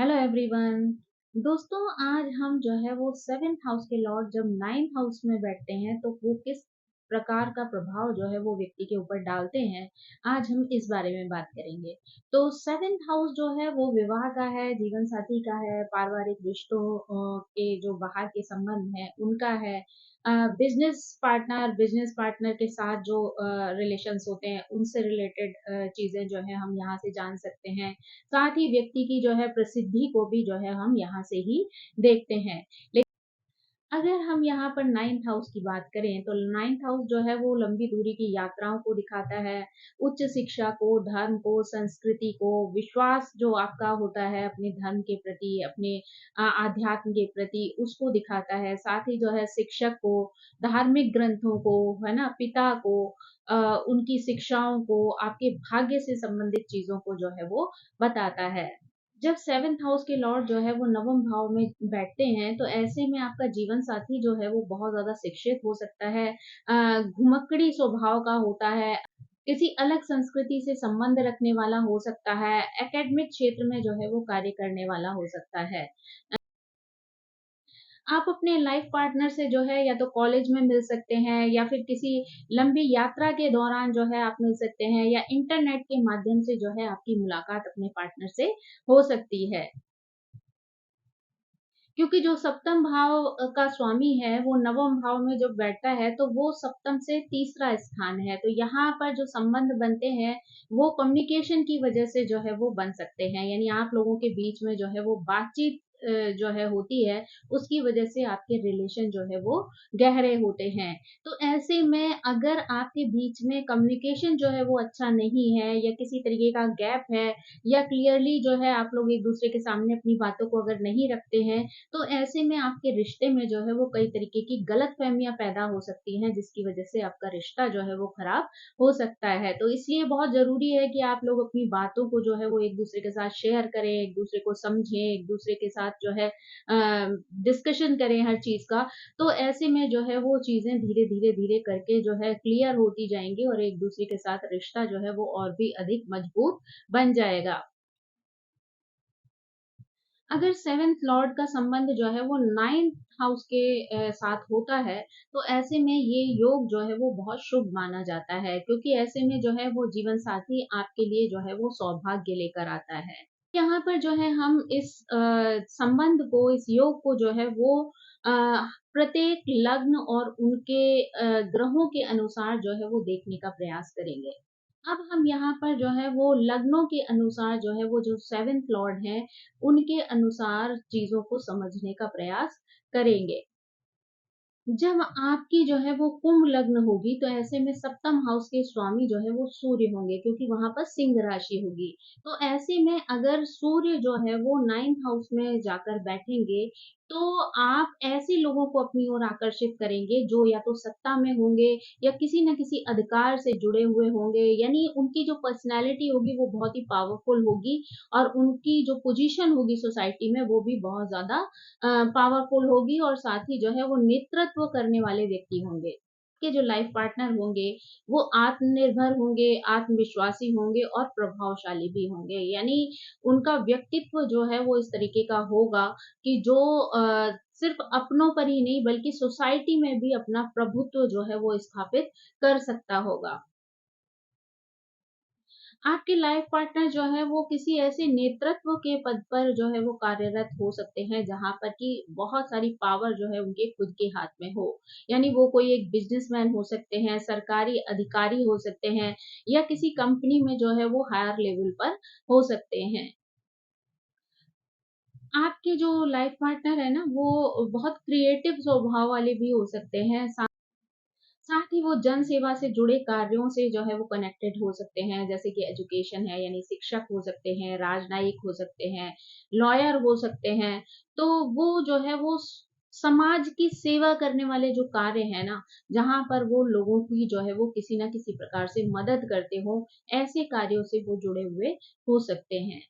Hello everyone. दोस्तों, आज हम जो है वो सेवेंथ हाउस के लॉर्ड जब नाइन्थ हाउस में बैठते हैं तो वो किस प्रकार का प्रभाव जो है वो व्यक्ति के ऊपर डालते हैं, आज हम इस बारे में बात करेंगे। तो सेवेंथ हाउस जो है वो विवाह का है, जीवन साथी का है, पारिवारिक रिश्तों के जो बाहर के संबंध है उनका है, बिजनेस पार्टनर के साथ जो रिलेशंस होते हैं उनसे रिलेटेड चीजें जो है हम यहाँ से जान सकते हैं। साथ ही व्यक्ति की जो है प्रसिद्धि को भी जो है हम यहाँ से ही देखते हैं। लेकिन अगर हम यहाँ पर नाइन्थ हाउस की बात करें तो नाइन्थ हाउस जो है वो लंबी दूरी की यात्राओं को दिखाता है, उच्च शिक्षा को, धर्म को, संस्कृति को, विश्वास जो आपका होता है अपने धर्म के प्रति, अपने आध्यात्म के प्रति, उसको दिखाता है। साथ ही जो है शिक्षक को, धार्मिक ग्रंथों को, है ना, पिता को, उनकी शिक्षाओं को, आपके भाग्य से संबंधित चीजों को जो है वो बताता है। जब सेवेंथ हाउस के लॉर्ड जो है वो नवम भाव में बैठते हैं तो ऐसे में आपका जीवन साथी जो है वो बहुत ज्यादा शिक्षित हो सकता है, घुमक्कड़ी स्वभाव का होता है, किसी अलग संस्कृति से संबंध रखने वाला हो सकता है, एकेडमिक क्षेत्र में जो है वो कार्य करने वाला हो सकता है। आप अपने लाइफ पार्टनर से जो है या तो कॉलेज में मिल सकते हैं या फिर किसी लंबी यात्रा के दौरान जो है आप मिल सकते हैं, या इंटरनेट के माध्यम से जो है आपकी मुलाकात अपने पार्टनर से हो सकती है। क्योंकि जो सप्तम भाव का स्वामी है वो नवम भाव में जब बैठता है तो वो सप्तम से तीसरा स्थान है, तो यहाँ पर जो संबंध बनते हैं वो कम्युनिकेशन की वजह से जो है वो बन सकते हैं, यानी आप लोगों के बीच में जो है वो बातचीत जो है होती है, उसकी वजह से आपके रिलेशन जो है वो गहरे होते हैं। तो ऐसे में अगर आपके बीच में कम्युनिकेशन जो है वो अच्छा नहीं है या किसी तरीके का गैप है, या क्लियरली जो है आप लोग एक दूसरे के सामने अपनी बातों को अगर नहीं रखते हैं, तो ऐसे में आपके रिश्ते में जो है वो कई तरीके की गलतफहमियां पैदा हो सकती हैं, जिसकी वजह से आपका रिश्ता जो है वो खराब हो सकता है। तो इसलिए बहुत जरूरी है कि आप लोग अपनी बातों को जो है वो एक दूसरे के साथ शेयर करें, एक दूसरे को समझें, एक दूसरे के साथ जो है डिस्कशन करें हर चीज का। तो ऐसे में जो है वो चीजें धीरे धीरे धीरे करके जो है क्लियर होती जाएंगी और एक दूसरे के साथ रिश्ता जो है वो और भी अधिक मजबूत बन जाएगा। अगर सेवेंथ लॉर्ड का संबंध जो है वो नाइन्थ हाउस के साथ होता है तो ऐसे में ये योग जो है वो बहुत शुभ माना जाता है, क्योंकि ऐसे में जो है वो जीवन साथी आपके लिए जो है वो सौभाग्य लेकर आता है। यहाँ पर जो है हम इस संबंध को, इस योग को जो है वो अ, प्रत्येक लग्न और उनके ग्रहों के अनुसार जो है वो देखने का प्रयास करेंगे। अब हम यहाँ पर जो है वो लग्नों के अनुसार जो है वो जो सेवेंथ लॉर्ड है उनके अनुसार चीजों को समझने का प्रयास करेंगे। जब आपकी जो है वो कुंभ लग्न होगी तो ऐसे में सप्तम हाउस के स्वामी जो है वो सूर्य होंगे, क्योंकि वहां पर सिंह राशि होगी। तो ऐसे में अगर सूर्य जो है वो नाइन्थ हाउस में जाकर बैठेंगे तो आप ऐसे लोगों को अपनी ओर आकर्षित करेंगे जो या तो सत्ता में होंगे या किसी न किसी अधिकार से जुड़े हुए होंगे, यानी उनकी जो पर्सनैलिटी होगी वो बहुत ही पावरफुल होगी और उनकी जो पोजीशन होगी सोसाइटी में वो भी बहुत ज्यादा पावरफुल होगी, और साथ ही जो है वो नेतृत्व करने वाले व्यक्ति होंगे। के जो लाइफ पार्टनर होंगे वो आत्मनिर्भर होंगे, आत्मविश्वासी होंगे और प्रभावशाली भी होंगे, यानी उनका व्यक्तित्व जो है वो इस तरीके का होगा कि जो सिर्फ अपनों पर ही नहीं बल्कि सोसाइटी में भी अपना प्रभुत्व जो है वो स्थापित कर सकता होगा। आपके लाइफ पार्टनर जो है वो किसी ऐसे नेतृत्व के पद पर जो है वो कार्यरत हो सकते हैं जहां पर कि बहुत सारी पावर जो है उनके खुद के हाथ में हो, यानी वो कोई एक बिजनेसमैन हो सकते हैं, सरकारी अधिकारी हो सकते हैं, या किसी कंपनी में जो है वो हायर लेवल पर हो सकते हैं। आपके जो लाइफ पार्टनर है ना वो बहुत क्रिएटिव स्वभाव वाले भी हो सकते हैं, साथ ही वो जन सेवा से जुड़े कार्यों से जो है वो कनेक्टेड हो सकते हैं, जैसे कि एजुकेशन है, यानी शिक्षक हो सकते हैं, राजनयिक हो सकते हैं, लॉयर हो सकते हैं। तो वो जो है वो समाज की सेवा करने वाले जो कार्य है ना, जहां पर वो लोगों की जो है वो किसी ना किसी प्रकार से मदद करते हो, ऐसे कार्यों से वो जुड़े हुए हो सकते हैं।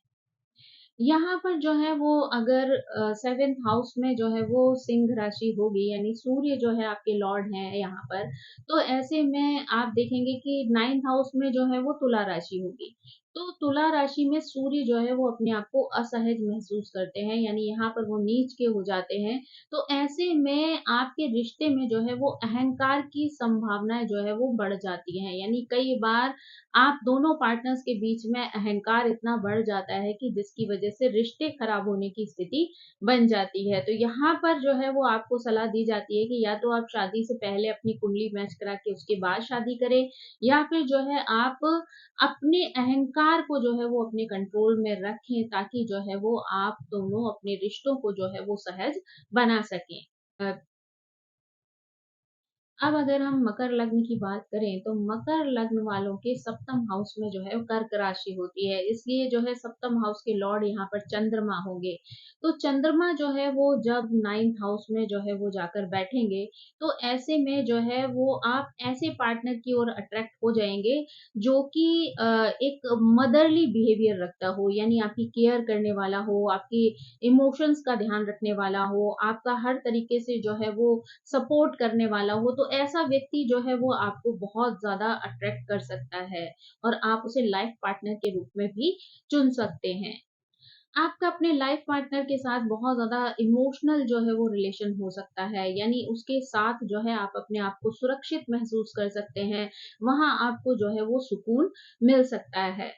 यहाँ पर जो है वो अगर सेवेंथ हाउस में जो है वो सिंह राशि होगी, यानी सूर्य जो है आपके लॉर्ड हैं यहाँ पर, तो ऐसे में आप देखेंगे कि नाइन्थ हाउस में जो है वो तुला राशि होगी। तो तुला राशि में सूर्य जो है वो अपने आप को असहज महसूस करते हैं, यानी यहाँ पर वो नीच के हो जाते हैं। तो ऐसे में आपके रिश्ते में जो है वो अहंकार की संभावनाएं जो है वो बढ़ जाती हैं, यानी कई बार आप दोनों पार्टनर्स के बीच में अहंकार इतना बढ़ जाता है कि जिसकी वजह से रिश्ते खराब होने की स्थिति बन जाती है। तो यहाँ पर जो है वो आपको सलाह दी जाती है कि या तो आप शादी से पहले अपनी कुंडली मैच करा के उसके बाद शादी करें, या फिर जो है आप अपने अहंकार को जो है वो अपने कंट्रोल में रखें, ताकि जो है वो आप दोनों अपने रिश्तों को जो है वो सहज बना सकें। अ, अब अगर हम मकर लग्न की बात करें, तो मकर लग्न वालों के सप्तम हाउस में जो है वो कर्क राशि होती है, इसलिए जो है सप्तम हाउस के लॉर्ड यहाँ पर चंद्रमा होंगे। तो चंद्रमा जो है वो जब नाइन्थ हाउस में जो है वो जाकर बैठेंगे, तो ऐसे में जो है वो आप ऐसे पार्टनर की ओर अट्रैक्ट हो जाएंगे जो कि एक मदरली बिहेवियर रखता हो, यानी आपकी केयर करने वाला हो, आपकी इमोशंस का ध्यान रखने वाला हो, आपका हर तरीके से जो है वो सपोर्ट करने वाला हो। तो ऐसा व्यक्ति जो है वो आपको बहुत ज़्यादा अट्रैक्ट कर सकता है, और आप उसे लाइफ पार्टनर के रूप में भी चुन सकते हैं। आपका अपने लाइफ पार्टनर के साथ बहुत ज़्यादा इमोशनल जो है वो रिलेशन हो सकता है, यानी उसके साथ जो है आप अपने आप को सुरक्षित महसूस कर सकते हैं। वहाँ आपको जो है वो सुकून मिल सकता है।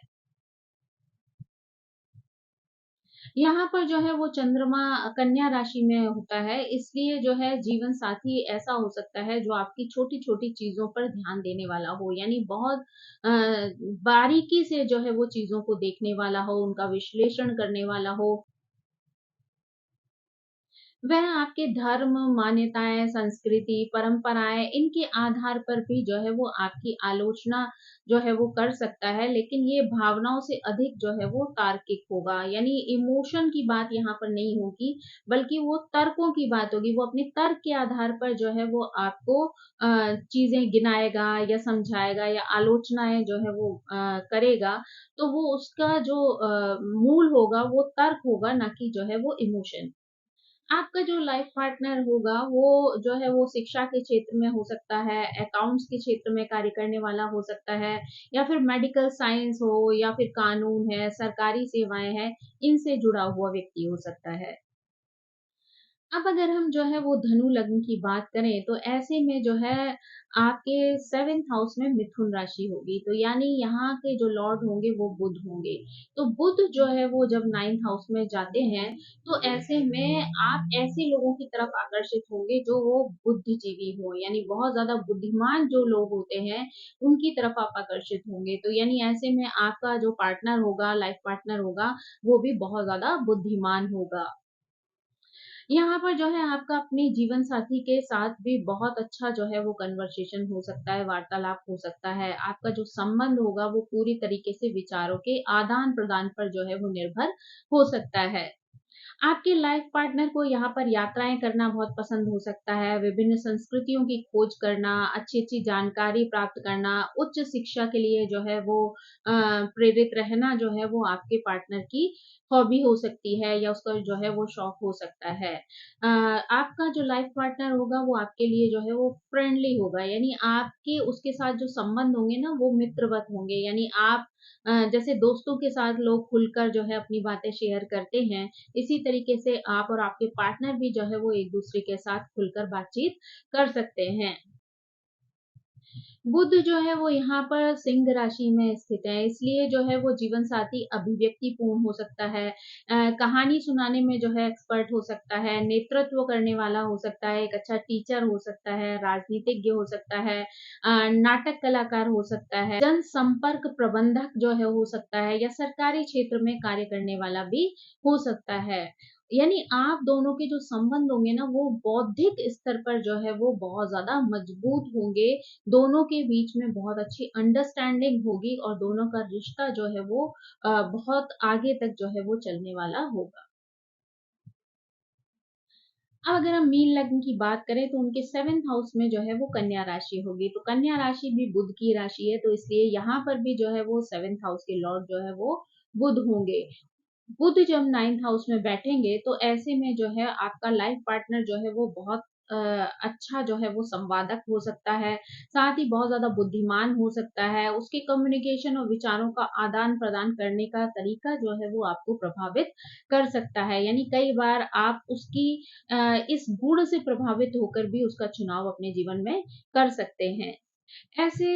यहाँ पर जो है वो चंद्रमा कन्या राशि में होता है, इसलिए जो है जीवन साथी ऐसा हो सकता है जो आपकी छोटी-छोटी चीज़ों पर ध्यान देने वाला हो, यानी बहुत अ, बारीकी से जो है वो चीज़ों को देखने वाला हो, उनका विश्लेषण करने वाला हो। वह आपके धर्म, मान्यताएँ, संस्कृति, परंपराएँ, इनके आधार पर भी जो है वो आपकी आलोचना जो है वो कर सकता है, लेकिन ये भावनाओं से अधिक जो है वो तार्किक होगा, यानी इमोशन की बात यहाँ पर नहीं होगी, बल्कि वो तर्कों की बात होगी। वो अपने तर्क के आधार पर जो है वो आपको चीज़ें गिनाएगा या समझाएगा या आलोचनाएँ जो है वो करेगा, तो वो उसका जो मूल होगा वो तर्क होगा, ना कि जो है वो इमोशन। आपका जो लाइफ पार्टनर होगा वो जो है वो शिक्षा के क्षेत्र में हो सकता है, अकाउंट्स के क्षेत्र में कार्य करने वाला हो सकता है, या फिर मेडिकल साइंस हो, या फिर कानून है, सरकारी सेवाएँ हैं, इनसे जुड़ा हुआ व्यक्ति हो सकता है। अब अगर हम जो है वो धनु लग्न की बात करें, तो ऐसे में जो है आपके 7th हाउस में मिथुन राशि होगी, तो यानी यहाँ के जो लॉर्ड होंगे वो बुध होंगे। तो बुध जो है वो जब 9th हाउस में जाते हैं, तो ऐसे में आप ऐसे लोगों की तरफ आकर्षित होंगे जो वो बुद्धिजीवी हो, यानी बहुत ज्यादा बुद्धिमान जो लोग होते हैं उनकी तरफ आप आकर्षित होंगे। तो यानी ऐसे में आपका जो पार्टनर होगा, लाइफ पार्टनर होगा, वो भी बहुत ज्यादा बुद्धिमान होगा। यहाँ पर जो है आपका अपने जीवन साथी के साथ भी बहुत अच्छा जो है वो कन्वर्सेशन हो सकता है, वार्तालाप हो सकता है। आपका जो संबंध होगा वो पूरी तरीके से विचारों के आदान-प्रदान पर जो है वो निर्भर हो सकता है। आपके लाइफ पार्टनर को यहाँ पर यात्राएँ करना बहुत पसंद हो सकता है, विभिन्न संस्कृतियों की खोज करना, अच्छी-अच्छी जानकारी प्राप्त करना, उच्च शिक्षा के लिए जो है वो प्रेरित रहना जो है वो आपके पार्टनर की हॉबी हो सकती है, या उसका जो है वो शौक हो सकता है। आपका जो लाइफ पार्टनर होगा वो आपके लिए जो है वो फ्रेंडली होगा, यानी आपके उसके साथ जो संबंध होंगे ना वो मित्रवत होंगे, यानी आप जैसे दोस्तों के साथ लोग खुलकर जो है अपनी बातें शेयर करते हैं, इसी तरीके से आप और आपके पार्टनर भी जो है वो एक-दूसरे के साथ खुलकर बातचीत कर सकते हैं। बुध जो है वो यहाँ पर सिंह राशि में स्थित है, इसलिए जो है वो जीवन साथी अभिव्यक्ति पूर्ण हो सकता है, कहानी सुनाने में जो है एक्सपर्ट हो सकता है, नेतृत्व करने वाला हो सकता है, एक अच्छा टीचर हो सकता है, राजनीतिज्ञ हो सकता है, नाटक कलाकार हो सकता है, जनसंपर्क प्रबंधक जो है हो सकता है, या सरकारी क्षेत्र में कार्य करने वाला भी हो सकता है। यानी आप दोनों के जो संबंध होंगे ना वो बौद्धिक स्तर पर जो है वो बहुत ज़्यादा मजबूत होंगे, दोनों के बीच में बहुत अच्छी अंडरस्टैंडिंग होगी, और दोनों का रिश्ता जो है वो बहुत आगे तक जो है वो चलने वाला होगा। अब अगर हम मीन लग्न की बात करें, तो उनके 7th हाउस में जो है वो कन्या राशि होगी। तो कन्या राशि भी बुध की राशि है, तो इसलिए यहाँ पर भी जो है वो 7th हाउस के लॉर्ड जो है वो बुध होंगे। बुध जब 9th हाउस में बैठेंगे, तो ऐसे में जो है आपका लाइफ पार्टनर जो है वो बहुत अच्छा जो है वो संवादक हो सकता है, साथ ही बहुत ज़्यादा बुद्धिमान हो सकता है, उसके कम्युनिकेशन और विचारों का आदान-प्रदान करने का तरीका जो है वो आपको प्रभावित कर सकता है। यानी कई बार आप उसकी इस गुण से प्रभावित होकर भी उसका चुनाव अपने जीवन में कर सकते हैं। ऐसे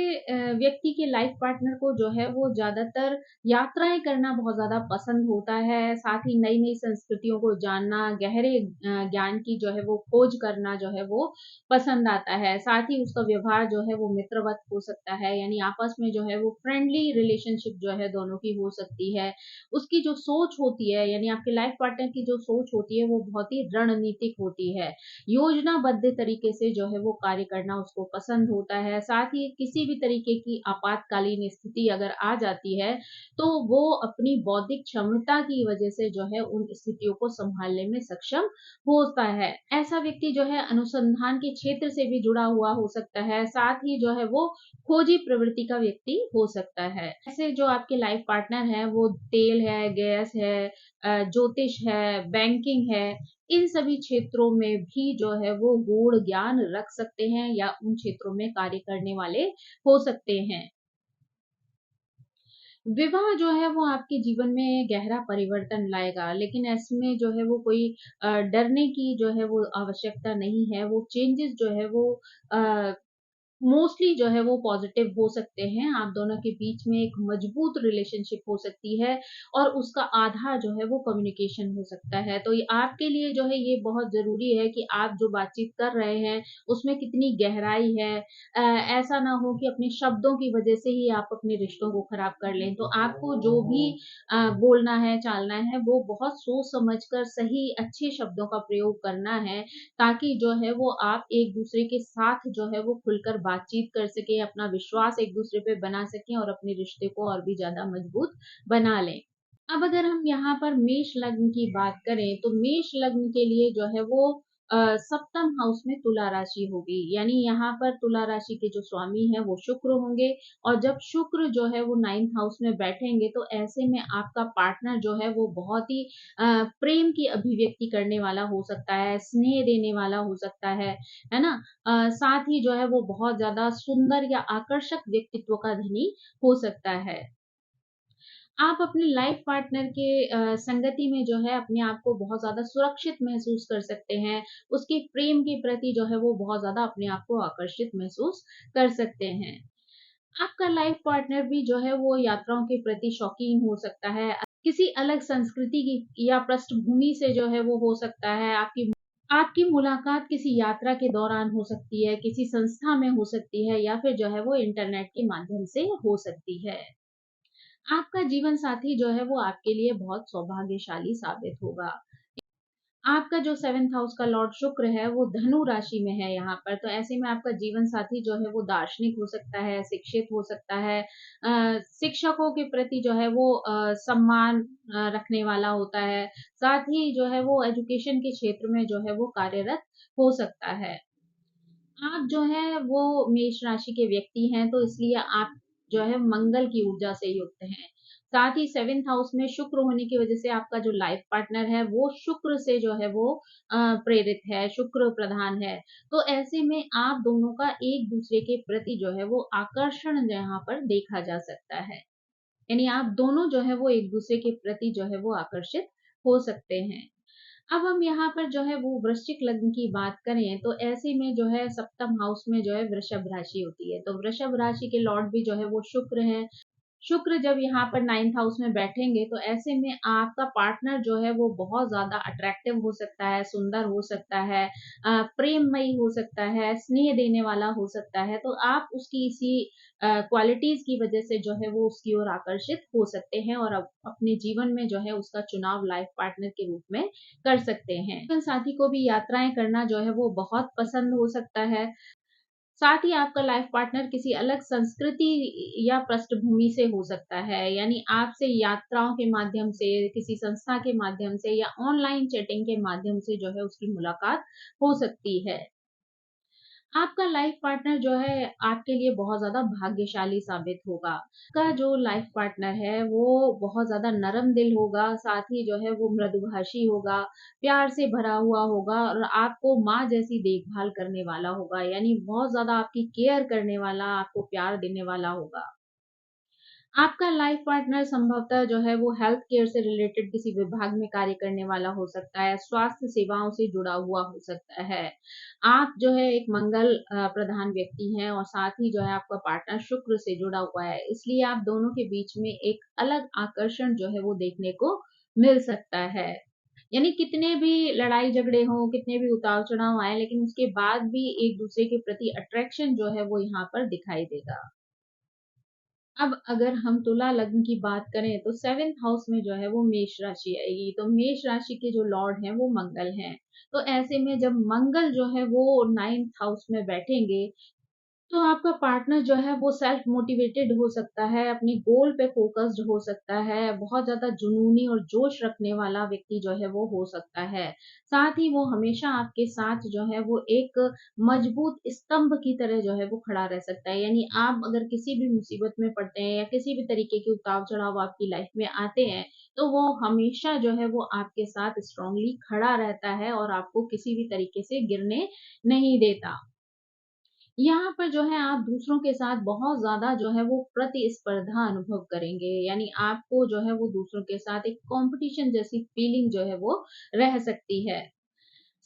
व्यक्ति के लाइफ पार्टनर को जो है वो ज़्यादातर यात्राएँ करना बहुत ज़्यादा पसंद होता है, साथ ही नई-नई संस्कृतियों को जानना, गहरे ज्ञान की जो है वो खोज करना जो है वो पसंद आता है। साथ ही उसका व्यवहार जो है वो मित्रवत हो सकता है, यानी आपस में जो है वो फ्रेंडली रिलेशनशिप जो है दोनों की हो सकती है। उसकी जो सोच होती है, यानी आपके लाइफ पार्टनर की जो सोच होती है वो बहुत ही रणनीतिक होती है। योजनाबद्ध तरीके से जो है वो कार्य करना उसको पसंद होता है। साथ ही किसी भी तरीके की आपातकालीन स्थिति अगर आ जाती है, तो वो अपनी बौद्धिक क्षमता की वजह से जो है उन स्थितियों को सँभालने में सक्षम होता है। ऐसा व्यक्ति जो है अनुसंधान के क्षेत्र से भी जुड़ा हुआ हो सकता है, साथ ही जो है वो खोजी प्रवृत्ति का व्यक्ति हो सकता है। ऐसे जो आपके लाइफ पार्टनर हैं वो तेल है, गैस है, ज्योतिष है, बैंकिंग है, इन सभी क्षेत्रों में भी जो है वो गूढ़ ज्ञान रख सकते हैं या उन क्षेत्रों में कार्य करने वाले हो सकते हैं। विवाह जो है वो आपके जीवन में गहरा परिवर्तन लाएगा, लेकिन इसमें जो है वो कोई डरने की जो है वो आवश्यकता नहीं है। वो चेंजेस जो है वो अ, मोस्टली जो है वो पॉजिटिव हो सकते हैं। आप दोनों के बीच में एक मजबूत रिलेशनशिप हो सकती है और उसका आधार जो है वो कम्युनिकेशन हो सकता है। तो ये आपके लिए जो है ये बहुत ज़रूरी है कि आप जो बातचीत कर रहे हैं, उसमें कितनी गहराई है। ऐसा ना हो कि अपने शब्दों की वजह से ही आप अपने रिश्तों को खराब कर लें। तो आपको जो भी बोलना है, चालना है, वो बहुत सोच समझ कर सही अच्छे शब्दों का प्रयोग करना है, ताकि जो है वो आप एक-दूसरे के साथ जो है वो खुलकर बातचीत कर सकें, अपना विश्वास एक-दूसरे पे बना सकें और अपने रिश्ते को और भी ज़्यादा मजबूत बना लें। अब अगर हम यहाँ पर मेष लग्न की बात करें, तो मेष लग्न के लिए जो है वो सप्तम हाउस में तुला राशि होगी। यानी यहाँ पर तुला राशि के जो स्वामी हैं वो शुक्र होंगे और जब शुक्र जो है वो 9th हाउस में बैठेंगे तो ऐसे में आपका पार्टनर जो है वो बहुत ही प्रेम की अभिव्यक्ति करने वाला हो सकता है, स्नेह देने वाला हो सकता है ना? साथ ही जो है वो बहुत ज़्यादा सुंदर या आकर्षक व्यक्तित्व का धनी हो सकता है। आप अपने लाइफ पार्टनर के संगति में जो है अपने आप को बहुत ज़्यादा सुरक्षित महसूस कर सकते हैं। उसके प्रेम के प्रति जो है वो बहुत ज़्यादा अपने आप को आकर्षित महसूस कर सकते हैं। आपका लाइफ पार्टनर भी जो है वो यात्राओं के प्रति शौकीन हो सकता है। किसी अलग संस्कृति की या पृष्ठभूमि से जो है वो हो सकता है। आपकी आपकी मुलाकात किसी यात्रा के दौरान हो सकती है, किसी संस्था में हो सकती है या फिर जो है वो इंटरनेट के माध्यम से हो सकती है। आपका जीवन साथी जो है वो आपके लिए बहुत सौभाग्यशाली साबित होगा। आपका जो 7th हाउस का लॉर्ड शुक्र है वो धनु राशि में है यहाँ पर, तो ऐसे में आपका जीवन साथी जो है वो दार्शनिक हो सकता है, शिक्षित हो सकता है, शिक्षकों के प्रति जो है वो सम्मान रखने वाला होता है, साथ ही जो है वो एजुकेशन के क्षेत्र में जो है वो कार्यरत हो सकता है। आप जो है वो मेष राशि के व्यक्ति हैं, तो इसलिए आप जो है मंगल की ऊर्जा से युक्त हैं। साथ ही 7th हाउस में शुक्र होने की वजह से आपका जो लाइफ पार्टनर है, वो शुक्र से जो है वो प्रेरित है, शुक्र प्रधान है। तो ऐसे में आप दोनों का एक-दूसरे के प्रति जो है वो आकर्षण यहाँ पर देखा जा सकता है। यानी आप दोनों जो है वो एक-दूसरे के प्रति जो है वो आकर्षित हो सकते हैं। अब हम यहाँ पर जो है वो वृश्चिक लग्न की बात करें तो ऐसे में जो है सप्तम हाउस में जो है वृषभ राशि होती है। तो वृषभ राशि के लॉर्ड भी जो है वो शुक्र हैं। शुक्र जब यहाँ पर 9th हाउस में बैठेंगे तो ऐसे में आपका पार्टनर जो है वो बहुत ज़्यादा अट्रैक्टिव हो सकता है, सुंदर हो सकता है, प्रेममयी हो सकता है, स्नेह देने वाला हो सकता है। तो आप उसकी इसी क्वालिटीज़ की वज़ह से जो है वो उसकी ओर आकर्षित हो सकते हैं और अब अपने जीवन में जो है उसका चुनाव लाइफ पार्टनर के रूप में कर सकते हैं। जीवन साथी को भी यात्राएँ करना जो है वो बहुत पसंद हो सकता है। साथ ही आपका लाइफ पार्टनर किसी अलग संस्कृति या पृष्ठभूमि से हो सकता है, यानी आपसे यात्राओं के माध्यम से, किसी संस्था के माध्यम से या ऑनलाइन चैटिंग के माध्यम से जो है उसकी मुलाकात हो सकती है। आपका लाइफ पार्टनर जो है आपके लिए बहुत ज़्यादा भाग्यशाली साबित होगा। का जो लाइफ पार्टनर है वो बहुत ज़्यादा नरम दिल होगा, साथ ही जो है वो मृदुभाषी होगा, प्यार से भरा हुआ होगा और आपको माँ जैसी देखभाल करने वाला होगा। यानी बहुत ज़्यादा आपकी केयर करने वाला, आपको प्यार देने वाला होगा। आपका लाइफ पार्टनर संभवतः जो है वो हेल्थ केयर से रिलेटेड किसी विभाग में कार्य करने वाला हो सकता है, स्वास्थ्य सेवाओं से जुड़ा हुआ हो सकता है। आप जो है एक मंगल प्रधान व्यक्ति हैं और साथ ही जो है आपका पार्टनर शुक्र से जुड़ा हुआ है। इसलिए आप दोनों के बीच में एक अलग आकर्षण जो है वो देखने को मिल सकता है। यानी कितने भी लड़ाई झगड़े हों, कितने भी उतार चढ़ाव आए, लेकिन उसके बाद भी एक दूसरे के प्रति अट्रैक्शन जो है वो यहाँ पर दिखाई देगा। अब अगर हम तुला लग्न की बात करें तो 7th हाउस में जो है वो मेष राशि आएगी। तो मेष राशि के जो लॉर्ड हैं वो मंगल हैं। तो ऐसे में जब मंगल जो है वो 9th हाउस में बैठेंगे तो आपका पार्टनर जो है वो सेल्फ मोटिवेटेड हो सकता है, अपने गोल पे फोकस्ड हो सकता है, बहुत ज़्यादा जुनूनी और जोश रखने वाला व्यक्ति जो है वो हो सकता है। साथ ही वो हमेशा आपके साथ जो है वो एक मजबूत स्तंभ की तरह जो है वो खड़ा रह सकता है। यानी आप अगर किसी भी मुसीबत में पड़ते हैं या किसी भी तरीके के उतार-चढ़ाव आपकी लाइफ में आते हैं, तो वो हमेशा जो है वो आपके साथ स्ट्रॉन्गली खड़ा रहता है और आपको किसी भी तरीके से गिरने नहीं देता। यहाँ पर जो है आप दूसरों के साथ बहुत ज़्यादा जो है वो प्रतिस्पर्धा अनुभव करेंगे। यानी आपको जो है वो दूसरों के साथ एक कॉम्पिटिशन जैसी फीलिंग जो है वो रह सकती है।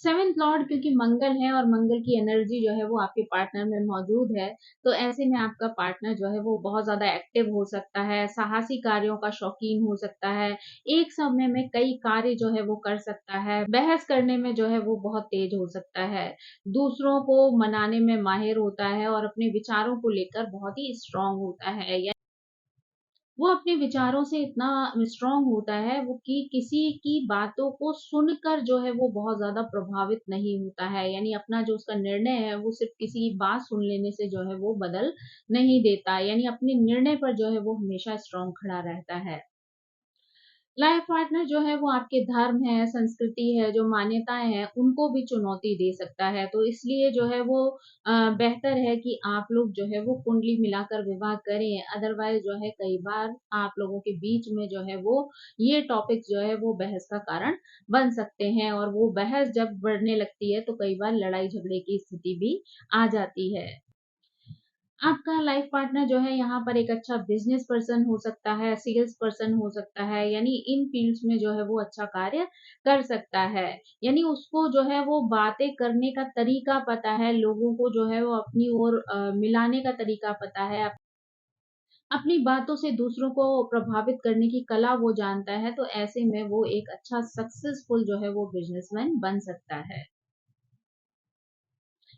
7th लॉर्ड क्योंकि मंगल है और मंगल की एनर्जी जो है वो आपके पार्टनर में मौजूद है, तो ऐसे में आपका पार्टनर जो है वो बहुत ज़्यादा एक्टिव हो सकता है, साहसी कार्यों का शौकीन हो सकता है, एक समय में कई कार्य जो है वो कर सकता है, बहस करने में जो है वो बहुत तेज हो सकता है, दूसरों को मनाने में माहिर होता है और अपने विचारों को लेकर बहुत ही स्ट्रांग होता है। वो अपने विचारों से इतना स्ट्रांग होता है वो कि किसी की बातों को सुनकर जो है वो बहुत ज़्यादा प्रभावित नहीं होता है। यानी अपना जो उसका निर्णय है वो सिर्फ़ किसी की बात सुन लेने से जो है वो बदल नहीं देता। यानी अपने निर्णय पर जो है वो हमेशा स्ट्रांग खड़ा रहता है। लाइफ पार्टनर जो है वो आपके धर्म है, संस्कृति है, जो मान्यताएँ हैं, उनको भी चुनौती दे सकता है। तो इसलिए जो है वो बेहतर है कि आप लोग जो है वो कुंडली मिलाकर विवाह करें। अदरवाइज़ जो है कई बार आप लोगों के बीच में जो है वो ये टॉपिक जो है वो बहस का कारण बन सकते हैं और वो बहस जब बढ़ने लगती है तो कई बार लड़ाई झगड़े की स्थिति भी आ जाती है। आपका लाइफ पार्टनर जो है यहाँ पर एक अच्छा बिज़नेस पर्सन हो सकता है, सेल्स पर्सन हो सकता है, यानी इन फ़ील्ड्स में जो है वो अच्छा कार्य कर सकता है। यानी उसको जो है वो बातें करने का तरीका पता है, लोगों को जो है वो अपनी ओर मिलाने का तरीका पता है, अपनी बातों से दूसरों को प्रभावित करने की कला वो जानता है, तो ऐसे में वो एक अच्छा सक्सेसफुल जो है वो बिज़नेसमैन बन सकता है।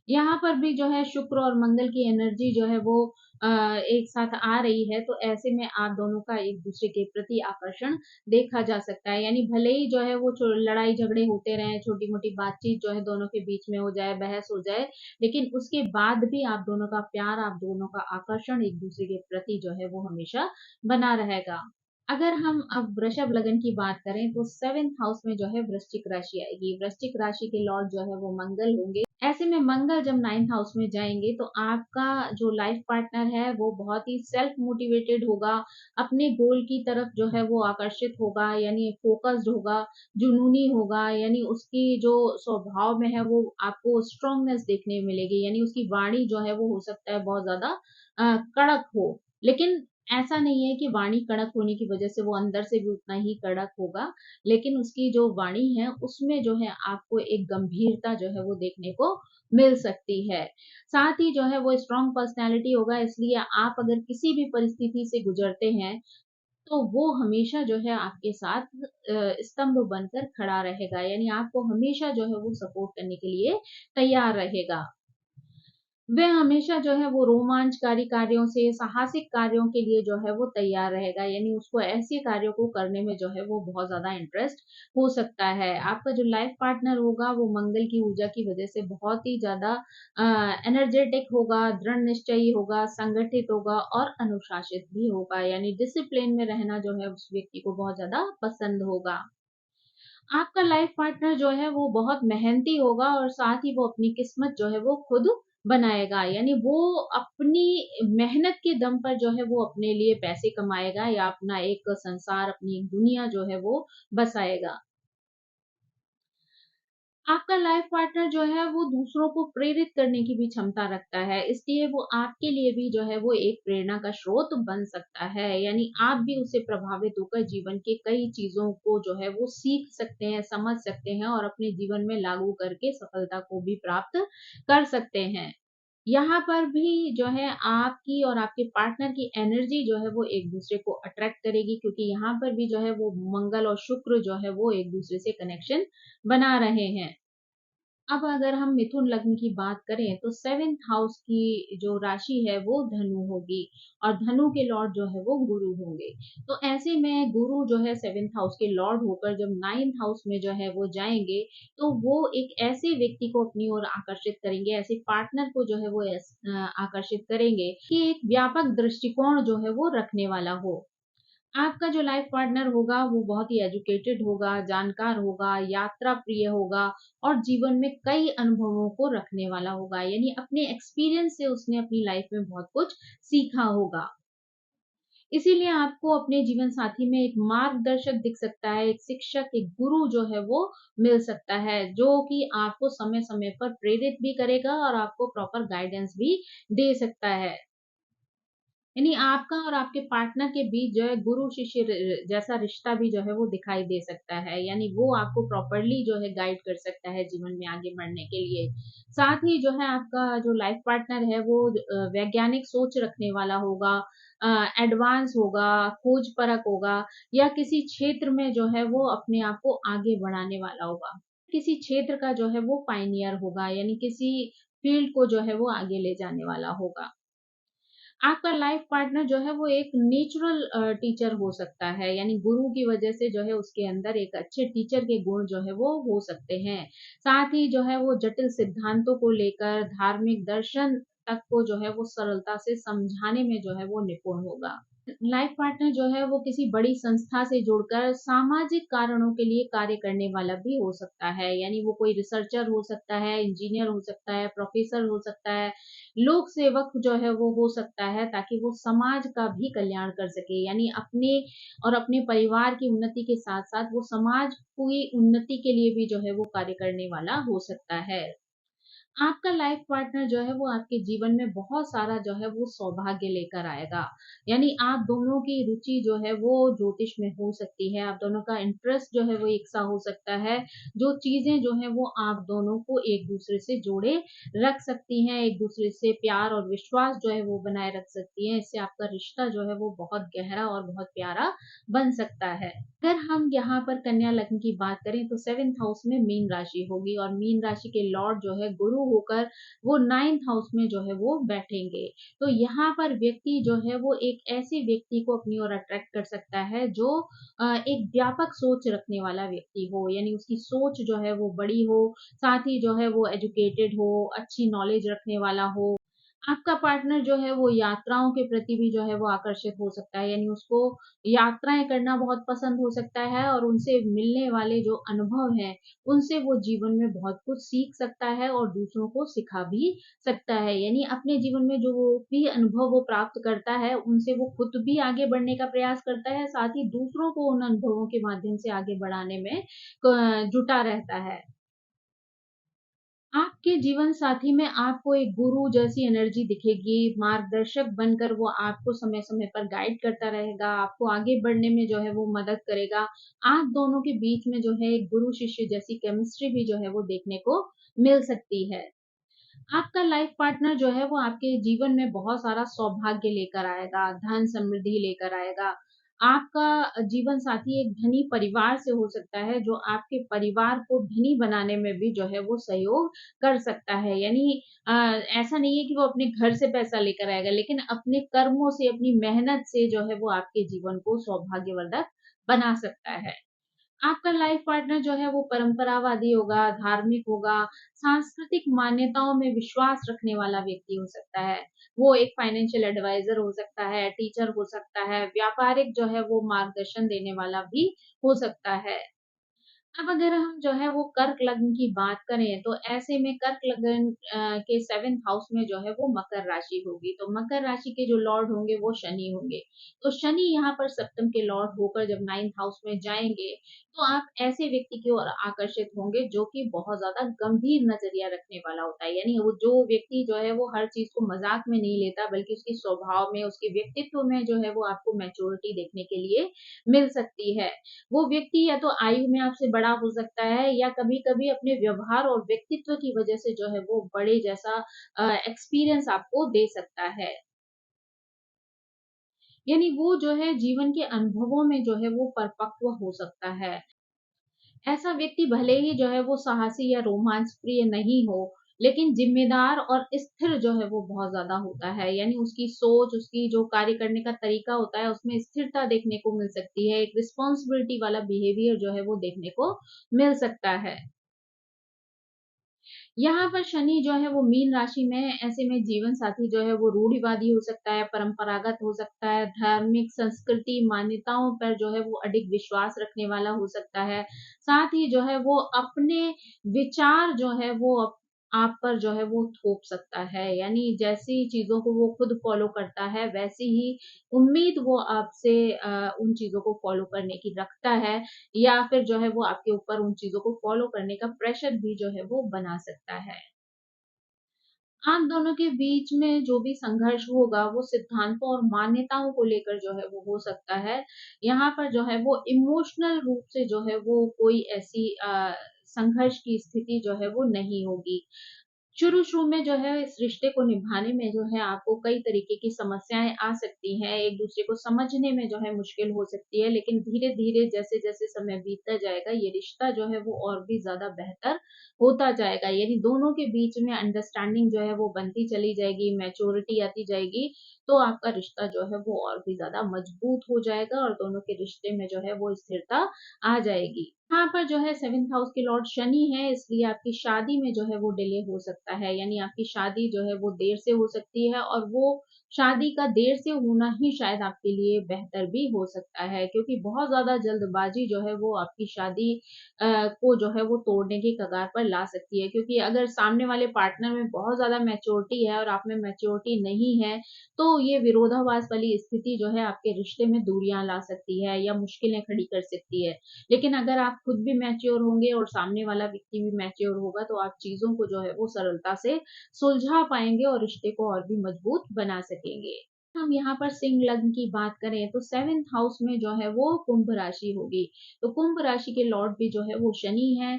यहाँ पर भी जो है शुक्र और मंगल की एनर्जी जो है वो एक साथ आ रही है, तो ऐसे में आप दोनों का एक-दूसरे के प्रति आकर्षण देखा जा सकता है। यानी भले ही जो है वो लड़ाई झगड़े होते रहें, छोटी-मोटी बातचीत जो है दोनों के बीच में हो जाए, बहस हो जाए, लेकिन उसके बाद भी आप दोनों का प्यार, आप दोनों का आकर्षण एक-दूसरे के प्रति जो है वो हमेशा बना रहेगा। अगर हम अब वृषभ लगन की बात करें तो 7th हाउस में जो है वृश्चिक राशि आएगी। वृश्चिक राशि के लॉर्ड जो है वो मंगल होंगे। ऐसे में मंगल जब 9th हाउस में जाएँगे तो आपका जो लाइफ पार्टनर है वो बहुत ही सेल्फ मोटिवेटेड होगा, अपने गोल की तरफ जो है वो आकर्षित होगा यानी फ़ोकस्ड होगा, जुनूनी होगा यानी उसकी जो स्वभाव में है वो आपको स्ट्रॉन्गनेस देखने मिलेगी यानी उसकी वाणी जो है वो हो सकता है बहुत ज़्यादा कड़क हो। लेकिन ऐसा नहीं है कि वाणी कड़क होने की वजह से वो अंदर से भी उतना ही कड़क होगा, लेकिन उसकी जो वाणी है उसमें जो है आपको एक गंभीरता जो है वो देखने को मिल सकती है। साथ ही जो है वो स्ट्रॉन्ग पर्सनैलिटी होगा इसलिए आप अगर किसी भी परिस्थिति से गुज़रते हैं, तो वो हमेशा जो है आपके साथ स्तंभ बनकर खड़ा रहेगा यानी आपको हमेशा जो है वो सपोर्ट करने के लिए तैयार रहेगा। वह हमेशा जो है वो रोमांचकारी कार्यों से, साहसिक कार्यों के लिए जो है वो तैयार रहेगा, यानी उसको ऐसे कार्यों को करने में जो है वो बहुत ज़्यादा इंटरेस्ट हो सकता है। आपका जो लाइफ पार्टनर होगा वो मंगल की ऊर्जा की वज़ह से बहुत ही ज़्यादा एनर्जेटिक होगा, दृढ़ निश्चयी होगा, संगठित होगा और अनुशासित भी होगा, यानी डिसिप्लिन में रहना जो है उस व्यक्ति को बहुत ज़्यादा पसंद होगा। आपका लाइफ पार्टनर जो है वो बहुत मेहनती होगा और साथ ही वो अपनी किस्मत जो है वो खुद बनाएगा, यानी वो अपनी मेहनत के दम पर जो है वो अपने लिए पैसे कमाएगा या अपना एक संसार, अपनी एक दुनिया जो है वो बसाएगा। आपका लाइफ पार्टनर जो है वो दूसरों को प्रेरित करने की भी क्षमता रखता है, इसलिए वो आपके लिए भी जो है वो एक प्रेरणा का स्रोत बन सकता है। यानी आप भी उससे प्रभावित होकर जीवन के कई चीजों को जो है वो सीख सकते हैं, समझ सकते हैं और अपने जीवन में लागू करके सफलता को भी प्राप्त कर सकते हैं। यहाँ पर भी जो है आपकी और आपके पार्टनर की एनर्जी जो है वो एक दूसरे को अट्रैक्ट करेगी, क्योंकि यहाँ पर भी जो है वो मंगल और शुक्र जो है वो एक दूसरे से कनेक्शन बना रहे हैं। अब अगर हम मिथुन लग्न की बात करें तो 7th हाउस की जो राशि है वो धनु होगी और धनु के लॉर्ड जो है वो गुरु होंगे। तो ऐसे में गुरु जो है 7th हाउस के लॉर्ड होकर जब 9th हाउस में जो है वो जाएंगे, तो वो एक ऐसे व्यक्ति को अपनी ओर आकर्षित करेंगे, ऐसे पार्टनर को जो है वो आकर्षित करेंगे कि एक व्यापक दृष्टिकोण जो है वो रखने वाला हो। आपका जो लाइफ पार्टनर होगा वो बहुत ही एजुकेटेड होगा, जानकार होगा, यात्रा प्रिय होगा और जीवन में कई अनुभवों को रखने वाला होगा। यानी अपने एक्सपीरियंस से उसने अपनी लाइफ में बहुत कुछ सीखा होगा। इसीलिए आपको अपने जीवन साथी में एक मार्गदर्शक दिख सकता है, एक शिक्षक, एक गुरु जो है वो मिल सकता है, जो कि आपको समय समय पर प्रेरित भी करेगा और आपको प्रॉपर गाइडेंस भी दे सकता है। यानी आपका और आपके पार्टनर के बीच जो है गुरु शिष्य जैसा रिश्ता भी जो है वो दिखाई दे सकता है, यानी वो आपको प्रॉपरली जो है गाइड कर सकता है जीवन में आगे बढ़ने के लिए। साथ ही जो है आपका जो लाइफ पार्टनर है वो वैज्ञानिक सोच रखने वाला होगा, एडवांस होगा, खोज परक होगा या किसी क्षेत्र में जो है वो अपने आप को आगे बढ़ाने वाला होगा। किसी क्षेत्र का जो है वो पाइनियर होगा, यानी किसी फील्ड को जो है वो आगे ले जाने वाला होगा। आपका लाइफ पार्टनर जो है वो एक नेचुरल टीचर हो सकता है, यानी गुरु की वजह से जो है उसके अंदर एक अच्छे टीचर के गुण जो है वो हो सकते हैं। साथ ही जो है वो जटिल सिद्धांतों को लेकर धार्मिक दर्शन तक को जो है वो सरलता से समझाने में जो है वो निपुण होगा। लाइफ पार्टनर जो है वो किसी बड़ी संस्था से जुड़कर सामाजिक कारणों के लिए कार्य करने वाला भी हो सकता है, यानी वो कोई रिसर्चर हो सकता है, इंजीनियर हो सकता है, प्रोफेसर हो सकता है, लोक सेवक जो है वो हो सकता है, ताकि वो समाज का भी कल्याण कर सके, यानी अपने और अपने परिवार की उन्नति के साथ साथ वो समाज की उन्नति के लिए भी जो है वो कार्य करने वाला हो सकता है। आपका लाइफ पार्टनर जो है वो आपके जीवन में बहुत सारा जो है वो सौभाग्य लेकर आएगा। यानी आप दोनों की रुचि जो है वो ज्योतिष में हो सकती है, आप दोनों का इंटरेस्ट जो है वो एक सा हो सकता है, जो चीजें जो है वो आप दोनों को एक दूसरे से जोड़े रख सकती हैं, एक दूसरे से प्यार और विश्वास जो है वो बनाए रख सकती हैं। इससे आपका रिश्ता जो है वो बहुत गहरा और बहुत प्यारा बन सकता है। अगर हम यहाँ पर कन्या लग्न की बात करें तो 7th हाउस में मीन राशि होगी और मीन राशि के लॉर्ड जो है गुरु होकर वो 9th हाउस में जो है वो बैठेंगे। तो यहाँ पर व्यक्ति जो है वो एक ऐसे व्यक्ति को अपनी ओर अट्रैक्ट कर सकता है जो एक व्यापक सोच रखने वाला व्यक्ति हो, यानी उसकी सोच जो है वो बड़ी हो, साथ ही जो है वो एजुकेटेड हो, अच्छी नॉलेज रखने वाला हो। आपका पार्टनर जो है वो यात्राओं के प्रति भी जो है वो आकर्षित हो सकता है, यानी उसको यात्राएं करना बहुत पसंद हो सकता है और उनसे मिलने वाले जो अनुभव हैं उनसे वो जीवन में बहुत कुछ सीख सकता है और दूसरों को सिखा भी सकता है। यानी अपने जीवन में जो वो भी अनुभव वो प्राप्त करता है उनसे वो खुद भी आगे बढ़ने का प्रयास करता है, साथ ही दूसरों को उन अनुभवों के माध्यम से आगे बढ़ाने में जुटा रहता है। आपके जीवन साथी में आपको एक गुरु जैसी एनर्जी दिखेगी, मार्गदर्शक बनकर वो आपको समय-समय पर गाइड करता रहेगा, आपको आगे बढ़ने में जो है वो मदद करेगा। आप दोनों के बीच में जो है एक गुरु-शिष्य जैसी केमिस्ट्री भी जो है वो देखने को मिल सकती है। आपका लाइफ पार्टनर जो है वो आपके जीवन में बहुत सारा सौभाग्य लेकर आएगा, धन समृद्धि लेकर आएगा। आपका जीवन साथी एक धनी परिवार से हो सकता है जो आपके परिवार को धनी बनाने में भी जो है वो सहयोग कर सकता है। यानी ऐसा नहीं है कि वो अपने घर से पैसा लेकर आएगा, लेकिन अपने कर्मों से, अपनी मेहनत से जो है वो आपके जीवन को सौभाग्यवर्धक बना सकता है। आपका लाइफ पार्टनर जो है वो परंपरावादी होगा, धार्मिक होगा, सांस्कृतिक मान्यताओं में विश्वास रखने वाला व्यक्ति हो सकता है। वो एक फाइनेंशियल एडवाइज़र हो सकता है, टीचर हो सकता है, व्यापारिक जो है वो मार्गदर्शन देने वाला भी हो सकता है। अब अगर हम जो है वो कर्क लग्न की बात करें, तो ऐसे में कर्क लग्न के 7th हाउस में जो है वो मकर राशि होगी। तो मकर राशि के जो लॉर्ड होंगे वो शनि होंगे। तो शनि यहाँ पर सप्तम के लॉर्ड होकर जब 9th हाउस में जाएँगे, तो आप ऐसे व्यक्ति की ओर आकर्षित होंगे जो कि बहुत ज़्यादा गंभीर नज़रिया रखने वाला होता है। यानी वो जो व्यक्ति जो है वो हर चीज़ को मज़ाक में नहीं लेता, बल्कि उसके स्वभाव में, उसके व्यक्तित्व में जो है वो आपको मैच्योरिटी देखने के लिए मिल सकती है। वो व्यक्ति या तो आयु में आपसे बड़ा हो सकता है, या कभी-कभी अपने व्यवहार और व्यक्तित्व की वजह से जो है वो बड़े जैसा एक्सपीरियंस आपको दे सकता है। यानी वो जो है जीवन के अनुभवों में जो है वो परिपक्व हो सकता है। ऐसा व्यक्ति भले ही जो है वो साहसी या रोमांच प्रिय नहीं हो, लेकिन ज़िम्मेदार और स्थिर जो है वो बहुत ज़्यादा होता है। यानी उसकी सोच, उसकी जो कार्य करने का तरीका होता है, उसमें स्थिरता देखने को मिल सकती है। एक रिस्पॉन्सिबिलिटी वाला बिहेवियर जो है वो देखने को मिल सकता है। यहाँ पर शनि जो है वो मीन राशि में है, ऐसे में जीवन साथी जो है वो रूढ़िवादी हो सकता है, परंपरागत हो सकता है, धार्मिक संस्कृति मान्यताओं पर जो है वो अडिग विश्वास रखने वाला हो सकता है। साथ ही जो है वो अपने विचार जो है वो आप पर जो है वो थोप सकता है। यानी जैसी चीज़ों को वो खुद फ़ॉलो करता है, वैसी ही उम्मीद वो आपसे उन चीज़ों को फ़ॉलो करने की रखता है, या फिर जो है वो आपके ऊपर उन चीज़ों को फ़ॉलो करने का प्रेशर भी जो है वो बना सकता है। आप दोनों के बीच में जो भी संघर्ष होगा, वो सिद्धांतों और मान्यताओं को लेकर जो है वो हो सकता है। यहाँ पर जो है वो इमोशनल रूप से जो है वो कोई ऐसी संघर्ष की स्थिति जो है वो नहीं होगी। शुरू-शुरू में जो है इस रिश्ते को निभाने में जो है आपको कई तरीके की समस्याएँ आ सकती हैं, एक-दूसरे को समझने में जो है मुश्किल हो सकती है, लेकिन धीरे-धीरे जैसे-जैसे समय बीतता जाएगा, ये रिश्ता जो है वो और भी ज़्यादा बेहतर होता जाएगा। यानी दोनों के बीच में अंडरस्टैंडिंग जो है वो बनती चली जाएगी, मैच्योरिटी आती जाएगी, तो आपका रिश्ता जो है वो और भी ज़्यादा मजबूत हो जाएगा और दोनों के रिश्ते में जो है वो स्थिरता आ जाएगी। यहाँ पर जो है 7th हाउस के लॉर्ड शनि है, इसलिए आपकी शादी में जो है वो डिले हो सकता है। यानी आपकी शादी जो है वो देर से हो सकती है, और वो शादी का देर से होना ही शायद आपके लिए बेहतर भी हो सकता है, क्योंकि बहुत ज़्यादा जल्दबाज़ी जो है वो आपकी शादी को जो है वो तोड़ने की कगार पर ला सकती है। क्योंकि अगर सामने वाले पार्टनर में बहुत ज़्यादा मैच्योरिटी है और आप में मैच्योरिटी नहीं है, तो ये विरोधाभास वाली स्थिति जो है आपके रिश्ते में दूरियाँ ला सकती है या मुश्किलें खड़ी कर सकती है। लेकिन अगर आप खुद भी मैच्योर होंगे और सामने वाला व्यक्ति भी मैच्योर होगा, तो आप चीज़ों को जो है वो सरलता से सुलझा पाएँगे और रिश्ते को और भी मजबूत बना सकेंगे। हम यहाँ पर सिंह लग्न की बात करें, तो 7th हाउस में जो है वो कुंभ राशि होगी। तो कुंभ राशि के लॉर्ड भी जो है वो शनि है।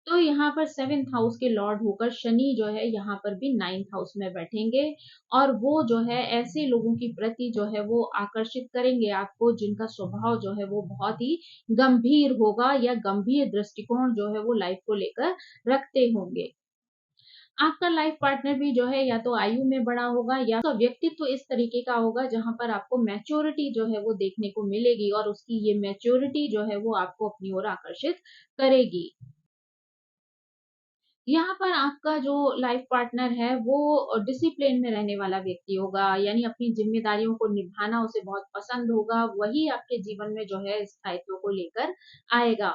तो यहाँ पर 7th हाउस के लॉर्ड होकर शनि जो है यहाँ पर भी 9th हाउस में बैठेंगे, और वो जो है ऐसे लोगों की प्रति जो है वो आकर्षित करेंगे आपको, जिनका स्वभाव जो है वो बहुत ही गंभीर होगा, या गंभीर दृष्टिकोण जो है वो लाइफ को लेकर रखते होंगे। आपका लाइफ पार्टनर भी जो है या तो आयु में बड़ा होगा, या उसका व्यक्तित्व इस तरीके का होगा जहाँ पर आपको मैच्योरिटी जो है वो देखने को मिलेगी, और उसकी ये मैच्योरिटी जो है वो आपको अपनी ओर आकर्षित करेगी। यहाँ पर आपका जो लाइफ पार्टनर है वो डिसिप्लिन में रहने वाला व्यक्ति होगा, यानी अपनी ज़िम्मेदारियों को निभाना उसे बहुत पसंद होगा, वही आपके जीवन में जो है स्थायित्व को लेकर आएगा।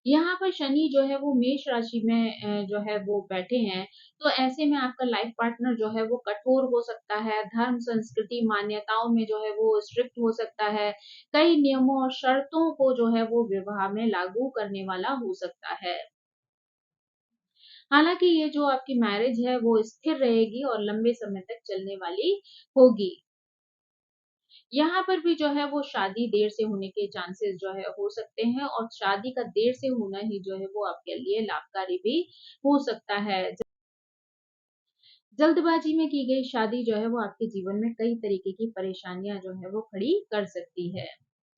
यहाँ पर शनि जो है वो मेष राशि में जो है वो बैठे हैं, तो ऐसे में आपका लाइफ पार्टनर जो है वो कठोर हो सकता है, धर्म, संस्कृति, मान्यताओं में जो है वो स्ट्रिक्ट हो सकता है, कई नियमों और शर्तों को जो है वो विवाह में लागू करने वाला हो सकता है। हालाँकि ये जो आपकी मैरिज है वो स्थिर रहेगी और लंबे समय तक चलने वाली होगी। यहाँ पर भी जो है वो शादी देर से होने के चांसेस जो है हो सकते हैं, और शादी का देर से होना ही जो है वो आपके लिए लाभकारी भी हो सकता है। जल्दबाजी में की गई शादी जो है वो आपके जीवन में कई तरीके की परेशानियाँ जो है वो खड़ी कर सकती है।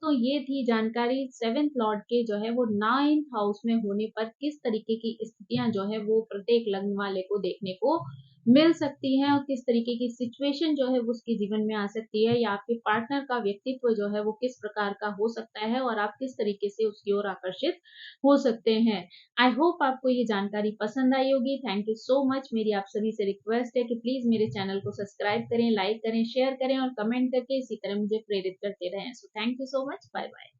तो ये थी जानकारी 7th लॉर्ड के जो है वो 9th हाउस में होने पर किस तरीके की स्थितियाँ जो है वो प्रत्येक लग्न वाले को देखने को मिल सकती हैं, और किस तरीके की सिचुएशन जो है वो उसके जीवन में आ सकती है, या आपके पार्टनर का व्यक्तित्व जो है वो किस प्रकार का हो सकता है, और आप किस तरीके से उसकी ओर आकर्षित हो सकते हैं। आई होप आपको ये जानकारी पसंद आई होगी। Thank you so much. मेरी आप सभी से रिक्वेस्ट है कि प्लीज़ मेरे चैनल को सब्सक्राइब करें, लाइक करें, शेयर करें और कमेंट करके इसी तरह मुझे प्रेरित करते रहें। So thank you so much. Bye bye.